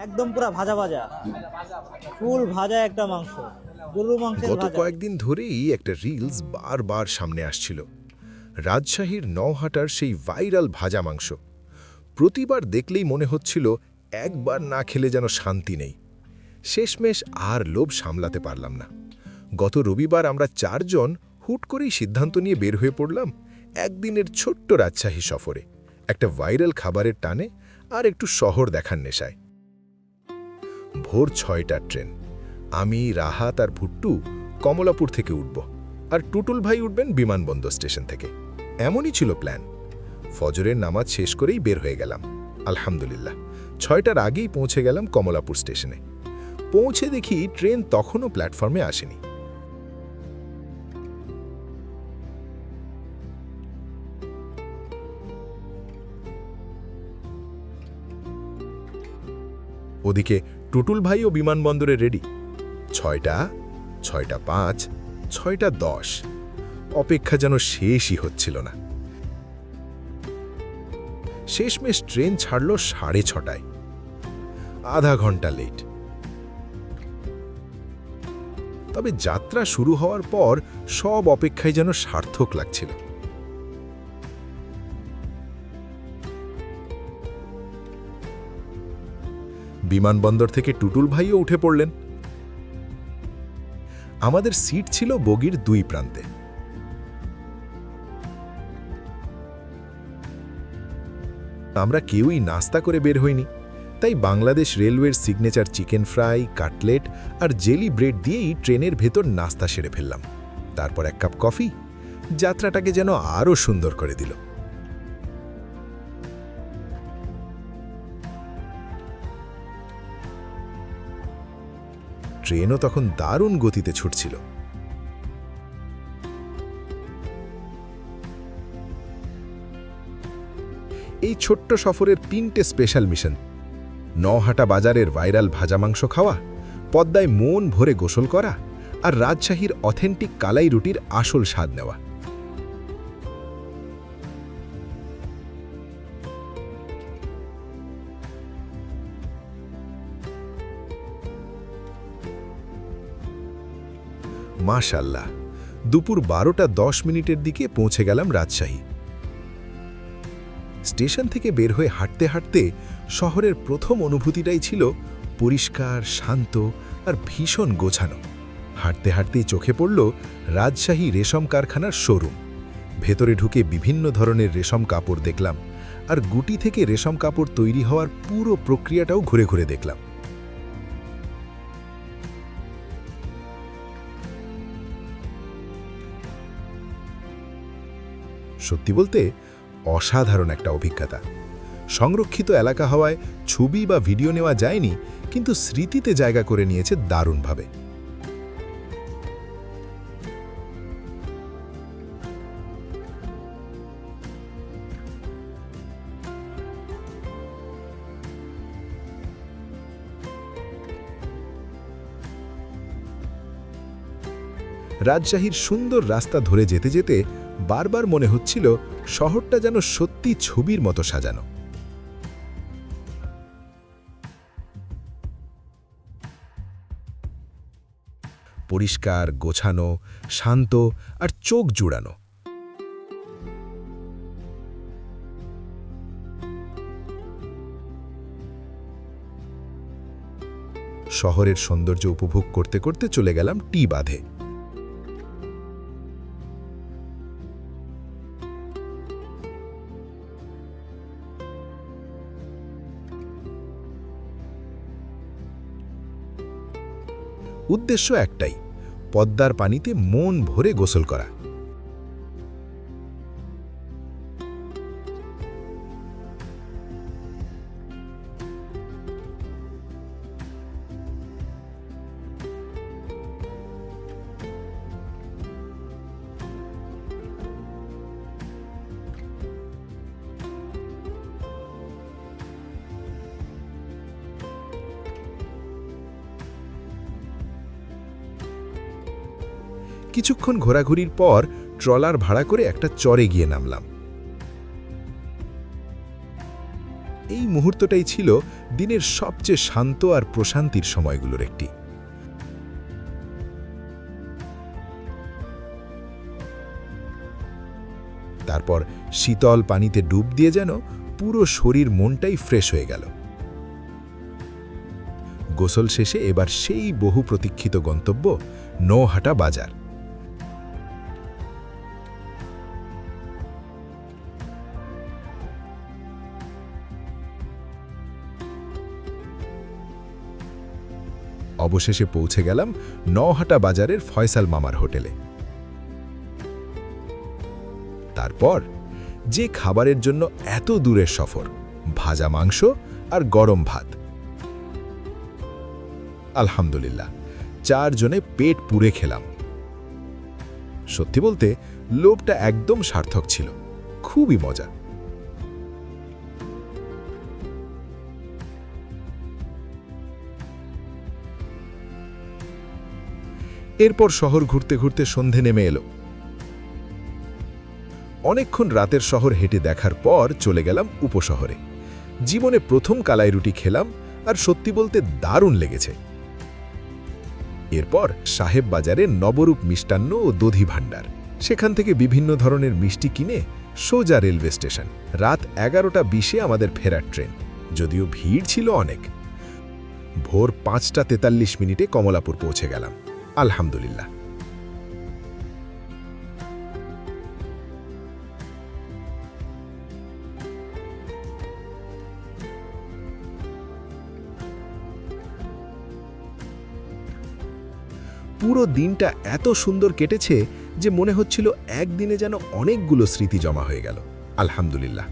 একদম পুরা ভাজা ভাজা, ফুল ভাজা একটা মাংস, গরুর মাংসের গত ভাজা। কয়েকদিন ধরেই একটা রিলস বারবার সামনে আসছিল, রাজশাহীর নওহাটার সেই ভাইরাল ভাজা মাংস। প্রতিবার দেখলেই মনে হচ্ছিল একবার না খেলে যেন শান্তি নেই। শেষমেশ আর লোভ সামলাতে পারলাম না। গত রবিবার আমরা 4 জন হুট করেই সিদ্ধান্ত নিয়ে বের হয়ে পড়লাম একদিনের ছোট্ট রাজশাহী সফরে, একটা ভাইরাল খাবারের টানে আর একটু শহর দেখার নেশায়। ভোর 6টার ট্রেন। আমি, রাহাত আর ভুট্টু কমলাপুর থেকে উঠব, আর টুটুল ভাই উঠবেন বিমানবন্দর স্টেশন থেকে। এমনই ছিল প্ল্যান। ফজরের নামাজ শেষ করেই বের হয়ে গেলাম। আলহামদুলিল্লাহ 6টার আগেই পৌঁছে গেলাম কমলাপুর স্টেশনে। পৌঁছে দেখি ট্রেন তখনও প্ল্যাটফর্মে আসেনি। ওদিকে টুটুল ভাইও বিমানবন্দরে রেডি। 6টা, 6টা 5, 6টা 10। অপেক্ষা যেন শেষই হচ্ছিল না। শেষমেশ ট্রেন ছাড়ল 6:30টায়, আধা ঘন্টা লেট। তবে যাত্রা শুরু হওয়ার পর সব অপেক্ষায় যেন সার্থক লাগছিল। বিমানবন্দর থেকে টুটুল ভাইও উঠে পড়লেন। আমাদের সিট ছিল বগির 2 প্রান্তে। আমরা কেউই নাস্তা করে বের হইনি, তাই বাংলাদেশ রেলওয়ের সিগনেচার চিকেন ফ্রাই, কাটলেট আর জেলি ব্রেড দিয়েই ট্রেনের ভেতর নাস্তা সেরে ফেললাম। তারপর 1 কাপ কফি যাত্রাটাকে যেন আরও সুন্দর করে দিল। ট্রেনও তখন দারুণ গতিতে ছুটছিল। এই ছোট্ট সফরের 3টে স্পেশাল মিশন: নওহাটা বাজারের ভাইরাল ভাজা মাংস খাওয়া, পদ্মায় মন ভরে গোসল করা, আর রাজশাহীর অথেন্টিক কালাই রুটির আসল স্বাদ নেওয়া। মাশাআল্লাহ, দুপুর 12টা 10 দিকে পৌঁছে গেলাম রাজশাহী। স্টেশন থেকে বের হয়ে হাঁটতে হাঁটতে শহরের প্রথম অনুভূতিটাই ছিল পরিষ্কার, শান্ত আর ভীষণ গোছানো। হাঁটতে হাঁটতেই চোখে পড়ল রাজশাহী রেশম কারখানার শোরুম। ভেতরে ঢুকে বিভিন্ন ধরনের রেশম কাপড় দেখলাম, আর গুটি থেকে রেশম কাপড় তৈরি হওয়ার পুরো প্রক্রিয়াটাও ঘুরে ঘুরে দেখলাম। সত্যি বলতে অসাধারণ একটা অভিজ্ঞতা। সংরক্ষিত এলাকা হওয়ায় ছবি বা ভিডিও নেওয়া যায়নি, কিন্তু স্মৃতিতে জায়গা করে নিয়েছে দারুণভাবে। রাজশাহীর সুন্দর রাস্তা ধরে যেতে যেতে বারবার মনে হচ্ছিল শহরটা যেন সত্যি ছবির মতো সাজানো। পরিষ্কার, গোছানো, শান্ত আর চোখ জুড়ানো। শহরের সৌন্দর্য উপভোগ করতে করতে চলে গেলাম টি বাঁধে। উদ্দেশ্য একটাই, পদ্মার পানিতে মন ভরে গোসল করা। কিছুক্ষণ ঘোরাঘুরির পর ট্রলার ভাড়া করে একটা চরে গিয়ে নামলাম। এই মুহূর্তটাই ছিল দিনের সবচেয়ে শান্ত আর প্রশান্তির সময়গুলোর একটি। তারপর শীতল পানিতে ডুব দিয়ে যেন পুরো শরীর মনটাই ফ্রেশ হয়ে গেল। গোসল শেষে এবার সেই বহু প্রতীক্ষিত গন্তব্য নৌহাটা বাজার। অবশেষে পৌঁছে গেলাম নওহাটা বাজারের ফয়সাল মামার হোটেলে। তারপর যে খাবারের জন্য এত দূরের সফর, ভাজা মাংস আর গরম ভাত। আলহামদুলিল্লাহ, 4 জনে পেট পুড়ে খেলাম। সত্যি বলতে লোভটা একদম সার্থক ছিল, খুবই মজা। এরপর শহর ঘুরতে ঘুরতে সন্ধে নেমে এলো। অনেকক্ষণ রাতের শহর হেঁটে দেখার পর চলে গেলাম উপশহরে। জীবনে প্রথম কালাই রুটি খেলাম, আর সত্যি বলতে দারুণ লেগেছে। এরপর সাহেব বাজারে নবরূপ মিষ্টান্ন ও দধি ভাণ্ডার, সেখান থেকে বিভিন্ন ধরনের মিষ্টি কিনে সোজা রেলওয়ে স্টেশন। রাত 11:20 আমাদের ফেরার ট্রেন, যদিও ভিড় ছিল অনেক। ভোর 5:43 কমলাপুর পৌঁছে গেলাম। আলহামদুলিল্লাহ। পুরো দিনটা এত সুন্দর কেটেছে যে মনে হচ্ছিল একদিনে যেন অনেকগুলো স্মৃতি জমা হয়ে গেল। আলহামদুলিল্লাহ।